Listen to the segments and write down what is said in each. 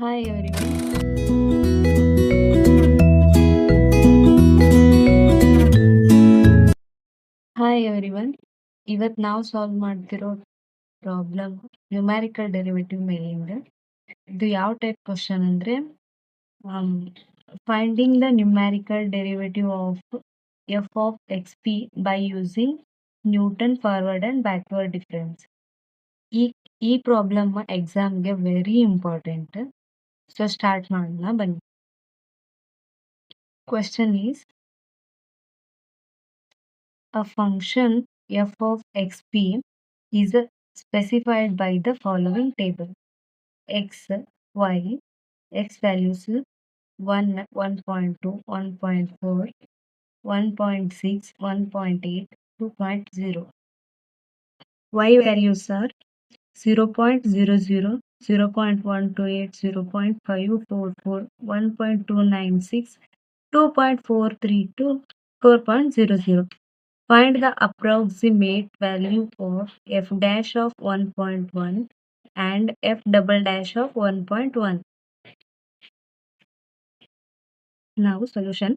Hi everyone. Hi everyone. ಇವತ್ತು ನಾವು solve ಮಾಡ್ತಿರೋ ಪ್ರಾಬ್ಲಮ್ ನ್ಯೂಮ್ಯಾರಿಕಲ್ ಡೆರಿವೇಟಿವ್ ಮೇಲಿಂದ. ಇದು ಯಾವ ಟೈಪ್ ಕ್ವಶನ್ ಅಂದ್ರೆ finding the numerical derivative of F of X P by using Newton forward and backward difference. ಈ problem ಎಕ್ಸಾಮ್ಗೆ ವೆರಿ ಇಂಪಾರ್ಟೆಂಟ್. ಸೊ ಸ್ಟಾರ್ಟ್ ಮಾಡೋಣ ಬನ್ನಿ. Question is a function f of xp is specified by the following table: x, y, x values 1, 1.2, 1.4, 1.6, 1.8, 2.0. Y values are 0.00, 0.128, 0.544, 1.296, 2.432, 4.00. Find the approximate value of f dash of 1.1 and f double dash of 1.1. Now solution.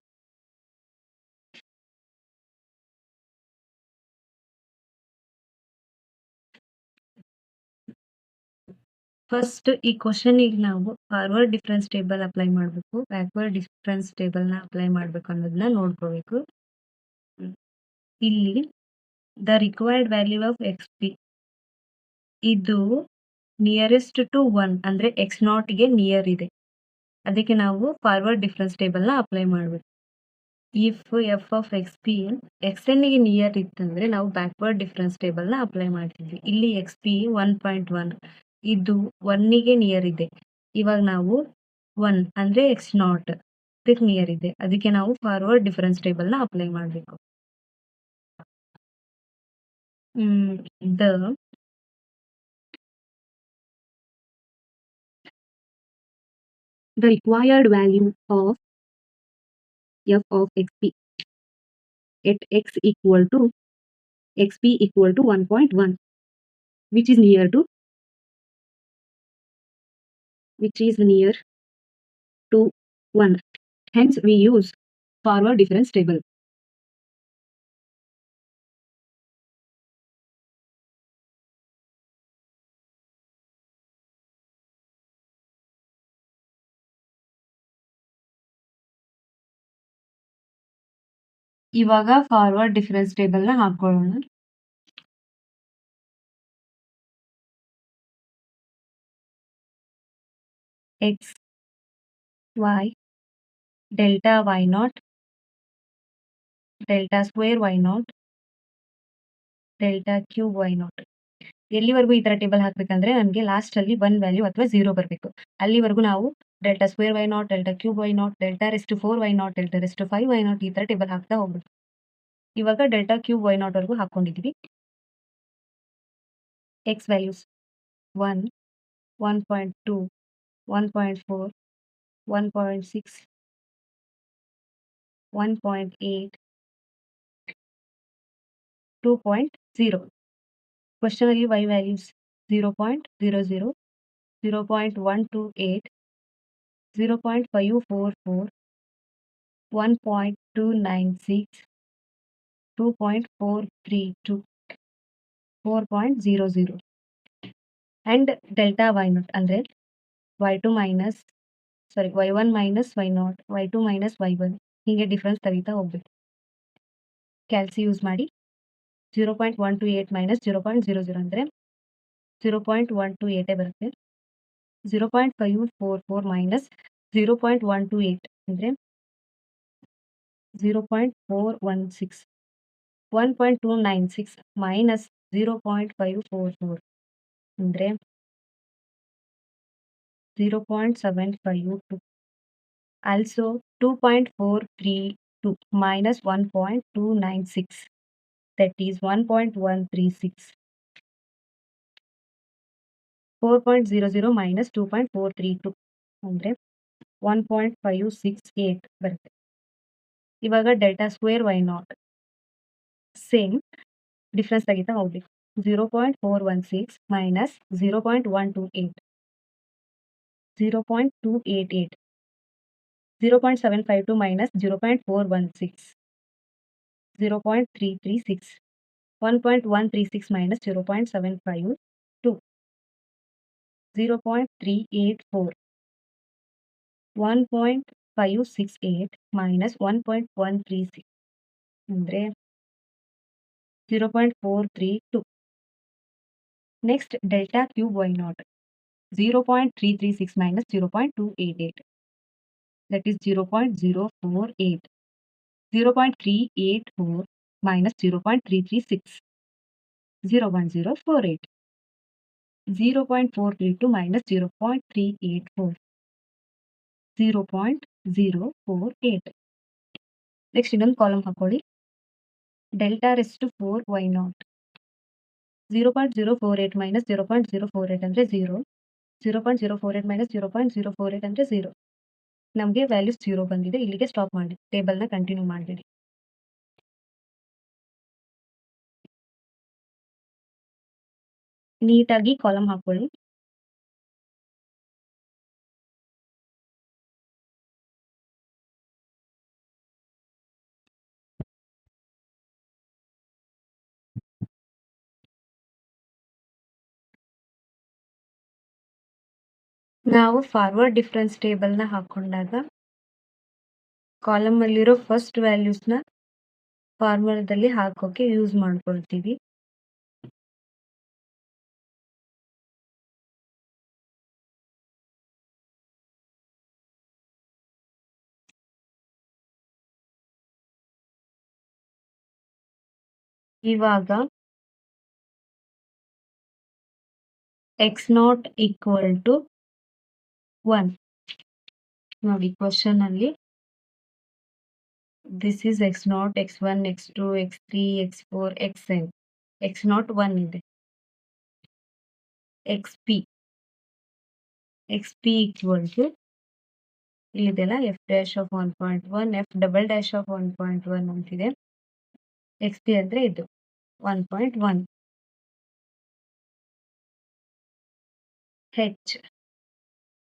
First ಈ ಕ್ವಶನಿಗೆ ನಾವು forward difference table apply ಮಾಡಬೇಕು, backward difference ಟೇಬಲ್ನ apply ಮಾಡಬೇಕು ಅನ್ನೋದನ್ನ ನೋಡ್ಕೋಬೇಕು. ಇಲ್ಲಿ the required value of X P ಇದು ನಿಯರೆಸ್ಟ್ ಟು 1 ಅಂದರೆ ಎಕ್ಸ್ ನಾಟ್ಗೆ ನಿಯರ್ ಇದೆ, ಅದಕ್ಕೆ ನಾವು ಫಾರ್ವರ್ಡ್ ಡಿಫರೆನ್ಸ್ ಟೇಬಲ್ನ ಅಪ್ಲೈ ಮಾಡಬೇಕು. If F of X P X ಎನ್ಗೆ ನಿಯರ್ ಇತ್ತಂದರೆ ನಾವು ಬ್ಯಾಕ್ವರ್ಡ್ ಡಿಫರೆನ್ಸ್ ಟೇಬಲ್ನ ಅಪ್ಲೈ ಮಾಡ್ತಿದ್ವಿ. ಇಲ್ಲಿ ಎಕ್ಸ್ ಪಿ 1.1 ಇದು 1ಗೆ ನಿಯರ್ ಇದೆ. ಇವಾಗ ನಾವು 1 ಅಂದರೆ ಎಕ್ಸ್ ನಾಟ್ ಇದಕ್ಕೆ ನಿಯರ್ ಇದೆ, ಅದಕ್ಕೆ ನಾವು ಫಾರ್ವರ್ಡ್ ಡಿಫರೆನ್ಸ್ ಟೇಬಲ್ನ ಅಪ್ಲೈ ಮಾಡಬೇಕು. The required value of f of xp at x equal to xp equal to 1.1, which is near to 1. Hence we use forward difference table. ಇವಾಗ ಫಾರ್ವರ್ಡ್ ಡಿಫರೆನ್ಸ್ ಟೇಬಲ್ನ ಹಾಕೊಳ್ಳೋಣ. X Y delta Y naught delta square Y naught delta cube Y naught. ಎಲ್ಲಿವರೆಗೂ ಈ ಥರ table ಹಾಕಬೇಕಂದ್ರೆ ನಮಗೆ ಲಾಸ್ಟಲ್ಲಿ 1 value ಅಥವಾ 0 ಬರಬೇಕು. ಅಲ್ಲಿವರೆಗೂ ನಾವು delta square Y naught, delta cube Y naught, delta rest 4 Y naught, delta rest 5 why not ಈ ಥರ ಟೇಬಲ್ ಹಾಕ್ತಾ ಹೋಗ್ಬೇಕು. ಇವಾಗ ಡೆಲ್ಟಾ ಕ್ಯೂಬ್ ವೈ ನಾಟ್ ವರೆಗೂ ಹಾಕೊಂಡಿದ್ದೀವಿ. X values 1, 1.2, 1.4, 1.6, 1.8, 2.0. ಕ್ವಶನಲ್ಲಿ y values 0.00, 0.128, 0.544, 1.296, 2.432, 4.00. And delta Y naught ಅಂದರೆ y1 minus y0, y2 minus y1 ಹೀಗೆ ಡಿಫ್ರೆನ್ಸ್ ತೆಗಿತಾ ಹೋಗ್ಬೇಕು. ಕ್ಯಾಲ್ಸಿ ಯೂಸ್ ಮಾಡಿ 0.128 ಮೈನಸ್ 0.00 ಅಂದರೆ 0.128 ಬರುತ್ತೆ. 0.544 ಮೈನಸ್ 0.128 ಅಂದರೆ 0.416. 1.296 ಮೈನಸ್ 0.544 ಅಂದರೆ 0.752. Also 2.432 minus 1.296, that is 1.136. 4.00 minus 2.432 ಅಂದರೆ 1.568 ಬರುತ್ತೆ. ಇವಾಗ delta square Y not same difference ತೆಗಿತಾ ಹೋಗ್ಬೇಕು. 0.416 ಮೈನಸ್ 0.128 0.288, 0.752 minus 0.416, 0.336, 1.136 minus 0.752, 0.384, 1.568 minus 1.136 ಅಂದರೆ 0.432. Next, delta cube y naught 0.336 minus 0.288, that is 0.048, 0.384 minus 0.336, 0.048, 0.432 minus 0.384, 0.048. Next ಇನ್ನೊಂದು ಕಾಲಮ್ ಹಾಕೊಳ್ಳಿ. Delta raised to 4 Y naught 0.048 minus 0.048 ಅಂದರೆ 0, 0.048 minus 0.048 ಅಂದರೆ 0. ನಮಗೆ ವ್ಯಾಲ್ಯೂಸ್ 0 ಬಂದಿದೆ. ಇಲ್ಲಿಗೆ ಸ್ಟಾಪ್ ಮಾಡಿ, ಟೇಬಲ್ನ ಕಂಟಿನ್ಯೂ ಮಾಡಬೇಡಿ. ನೀಟಾಗಿ ಕಾಲಮ್ ಹಾಕೊಳ್ಳಿ. ನಾವು ಫಾರ್ವರ್ಡ್ ಡಿಫರೆನ್ಸ್ ಟೇಬಲ್ನ ಹಾಕೊಂಡಾಗ ಕಾಲಮ್ ಅಲ್ಲಿರೋ ಫಸ್ಟ್ ವ್ಯಾಲ್ಯೂಸ್ನ ಫಾರ್ಮುಲಾದಲ್ಲಿ ಹಾಕೋಕೆ ಯೂಸ್ ಮಾಡ್ಕೊಳ್ತೀವಿ. ಇವಾಗ x0 equal to 1 ನೋಡಿ ಕ್ವಶನ್ ಅಲ್ಲಿ this is x0, x1, x2, x3, x4, xn. x0 1 ಇದೆ. xp equal to ಇಲ್ಲಿದೆಲ್ಲ f dash of 1.1, f double dash of 1.1 ಅಂತಿದೆ. xp ಅಂದ್ರೆ ಇದು 1.1.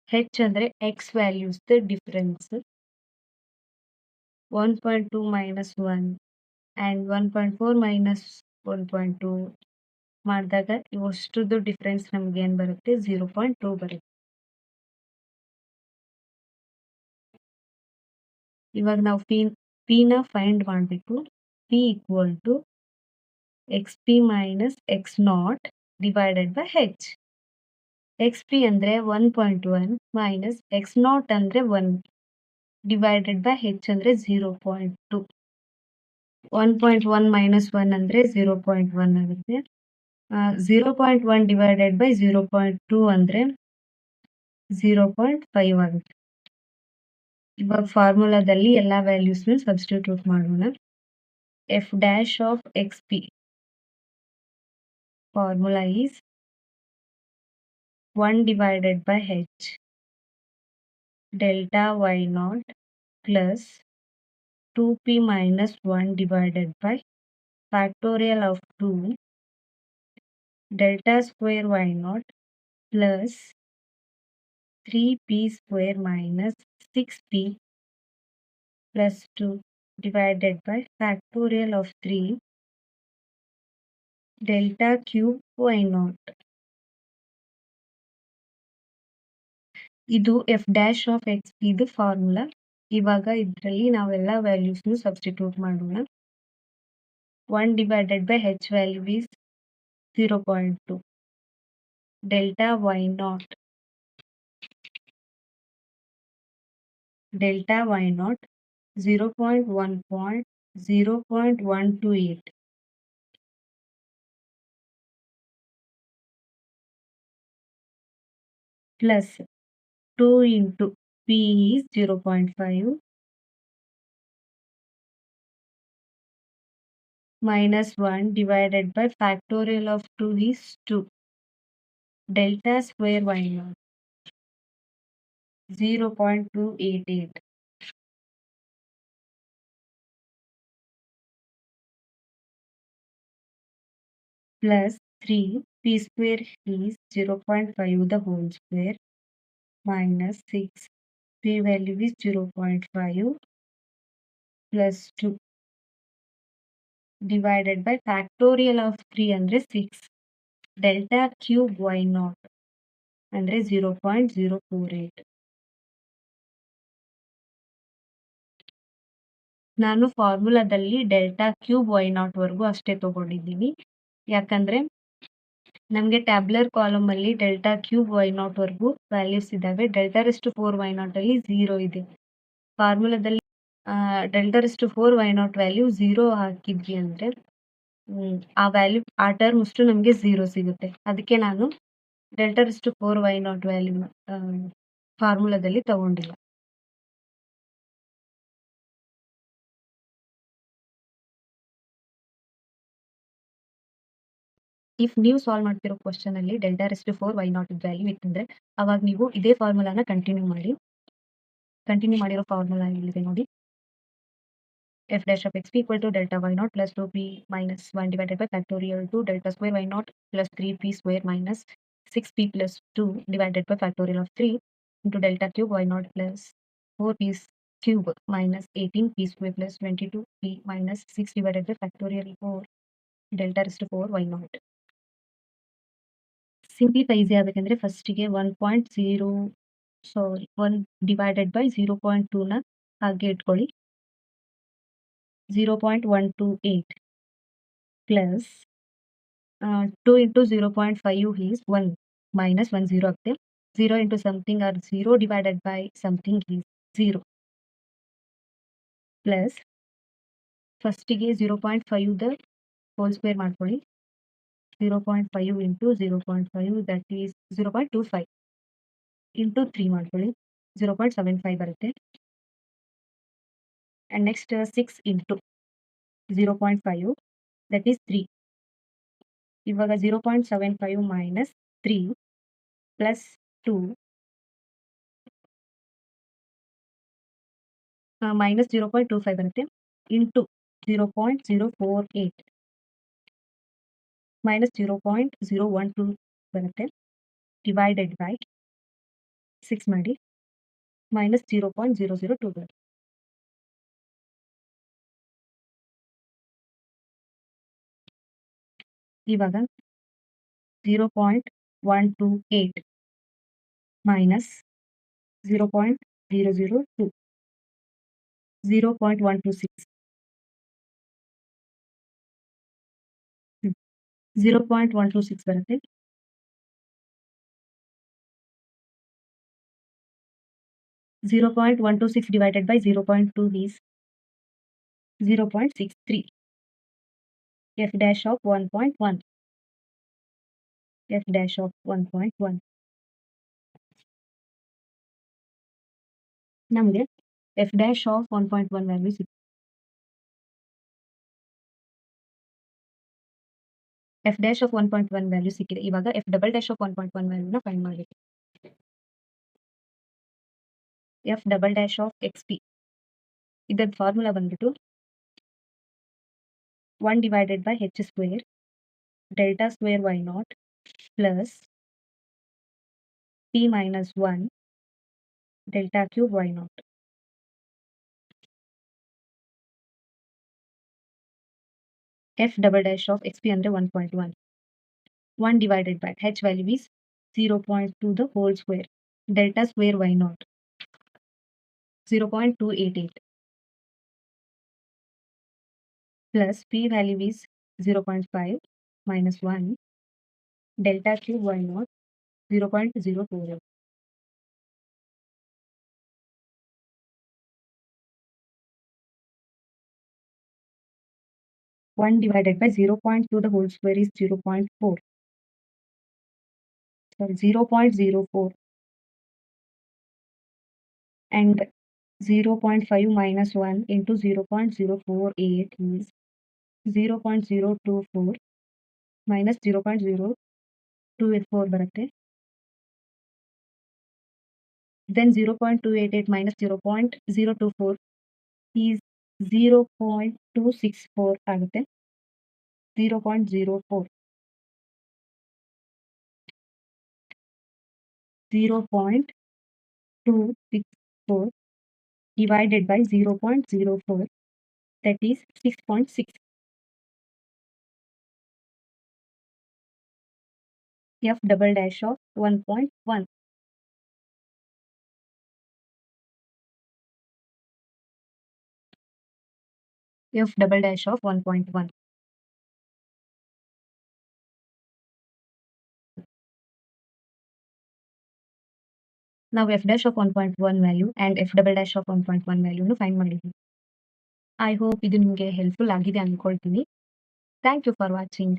h ಅಂದ್ರೆ x values difference 1.2 minus 1 and 1.4 minus 1.2 ಮಾಡಿದಾಗ ಇವಷ್ಟುದು difference ನಮ್ಗೆ ಏನು ಬರುತ್ತೆ 0.2 ಬರುತ್ತೆ. ಇವಾಗ ನಾವು ಪಿನ ಫೈಂಡ್ ಮಾಡಬೇಕು. p equal to xp minus x0 divided by h. xp ಅಂದ್ರೆ 1.1 minus x0 ಅಂದ್ರೆ 1 divided by h ಅಂದ್ರೆ 0.2. 1.1 minus 1 ಅಂದ್ರೆ 0.1 ಆಗುತ್ತೆ. 0.1 divided by 0.2 ಅಂದ್ರೆ 0.5 ಆಗುತ್ತೆ. ಇವಾಗ ಫಾರ್ಮುಲಾದಲ್ಲಿ ಎಲ್ಲ ವ್ಯಾಲ್ಯೂಸ್ನ ಸಬ್ಸ್ಟಿಟ್ಯೂಟ್ ಮಾಡೋಣ. f dash of xp formula is 1 divided by h delta y naught plus 2p minus 1 divided by factorial of 2 delta square y naught plus 3p square minus 6p plus 2 divided by factorial of 3 delta cube y naught. ಇದು f dash of x ಇದು formula. ಇವಾಗ ಇದರಲ್ಲಿ ನಾವೆಲ್ಲ ವ್ಯಾಲ್ಯೂಸ್ನು substitute ಮಾಡೋಣ. 1 divided by h value is 0.2 delta y naught 0.1.0.128 plus 2 into p is 0.5 minus 1 divided by factorial of 2 is 2 delta square y naught 0.288 plus 3 p square is 0.5 the whole square minus 6. P value is 0.5 plus 2 divided by factorial of 3 ಅಂದರೆ 6. Delta cube y not ಅಂದರೆ 0.048. ನಾನು ಫಾರ್ಮುಲಾದಲ್ಲಿ delta cube y naught ವರೆಗೂ ಅಷ್ಟೇ ತಗೊಂಡಿದ್ದೀನಿ. ಯಾಕಂದ್ರೆ ನಮಗೆ tabular column ಅಲ್ಲಿ ಡೆಲ್ಟಾ ಕ್ಯೂಬ್ y ನಾಟ್ ವರೆಗೂ ವ್ಯಾಲ್ಯೂಸ್ ಇದಾವೆ. Delta raise to 4 y naught ಅಲ್ಲಿ 0 ಇದೆ. ಫಾರ್ಮುಲಾದಲ್ಲಿ delta raise to 4 y naught value 0 ಹಾಕಿದ್ವಿ ಅಂದ್ರೆ ಆ ವ್ಯಾಲ್ಯೂ ಆ ಟರ್ಮ್ ಅಷ್ಟು ನಮಗೆ 0 ಸಿಗುತ್ತೆ. ಅದಕ್ಕೆ ನಾನು delta raise to 4 y naught value ಫಾರ್ಮುಲಾದಲ್ಲಿ ತಗೊಂಡಿಲ್ಲ. ಇಫ್ ನೀವು ಸಾಲ್ವ್ ಮಾಡ್ತಿರೋ ಕ್ವಶನ್ ಅಲ್ಲಿ delta raise to 4 y naught value ಇತ್ತಂದ್ರೆ ಅವಾಗ ನೀವು ಇದೇ ಫಾರ್ಮುಲಾನ ಕಂಟಿನ್ಯೂ ಮಾಡಿ. ಕಂಟಿನ್ಯೂ ಮಾಡಿರೋ ಫಾರ್ಮುಲಾ ಇಲ್ಲಿದೆ ನೋಡಿ. f dash of xp equal to delta y naught plus 2p minus 1 divided by factorial 2 delta square y naught plus 3p square minus 6p plus 2 divided by factorial of 3 into delta cube y naught plus 4p cube minus 18p square plus 22p minus 6 divided by factorial 4 delta raised to 4 y naught. Simplify easy ಆಗಬೇಕಂದ್ರೆ ಫಸ್ಟಿಗೆ 1.0 1 divided by 0.2ನ ಹಾಗೆ ಇಟ್ಕೊಳ್ಳಿ. 0.128 plus 2 into 0.5 is 1 minus 1 0 ಆಗುತ್ತೆ. 0 into something or 0 divided by something is 0 plus ಫಸ್ಟಿಗೆ 0.5 the whole square ಮಾಡ್ಕೊಳ್ಳಿ. 0.5 into 0.5 that is 0.25 into 3 ಮಾಡ್ಕೊಳ್ಳಿ. 0.75 ಬರುತ್ತೆ. and next 6 into 0.5 that is 3. ಇವಾಗ 0.75 minus 3 plus 2 minus 0.25 ಬರುತ್ತೆ into 0.048 minus 0.012 ಬರುತ್ತೆ divided by 6 ಮಾಡಿ minus 0.002 ಬರುತ್ತೆ. ಇವಾಗ 0.128 minus 0.002 0.126 0.126 ಬರುತ್ತೆ. (0.126 divided by 0.2 is 0.63. f dash of 1.1. f dash of 1.1. ನಮಗೆ f dash of 1.1 ವ್ಯಾಲ್ಯೂ ಸಿಕ್ಕಿದೆ. f dash of 1.1 ವ್ಯಾಲ್ಯೂ ಸಿಕ್ಕಿದೆ. ಇವಾಗ f double dash of 1.1 ವ್ಯಾಲ್ಯೂನ ಫೈಂಡ್ ಮಾಡಬೇಕು. f double dash of xp ಇದರ ಫಾರ್ಮುಲಾ ಬಂದ್ಬಿಟ್ಟು 1 divided by h square delta square y naught plus p minus 1 delta cube y naught. f double dash of xp ಅಂದ್ರೆ 1.1. 1 divided by h value is 0.2 the whole square delta square y naught 0.288 plus p value is 0.5 minus 1 delta cube y naught 0.048. One divided by 0.2 the whole square is 0.4. Sorry, 0.04 and 0.5 minus 1 into 0.048 is 0.024 minus 0.024 ಬರುತ್ತೆ. Then 0.288 minus 0.024 is 0.264 ಆಗುತ್ತೆ. 0.04 0.264 264 divided by 0.04, that is 6.6. F double dash of 1.1. F double dash of 1.1. ನಾವು F dash of 1.1 value and F double dash of 1.1 ವ್ಯಾಲ್ಯೂನು find ಮಾಡಿದ್ವಿ. I hope ಇದು ನಿಮಗೆ helpful ಆಗಿದೆ ಅಂದ್ಕೊಳ್ತೀನಿ. Thank you for watching.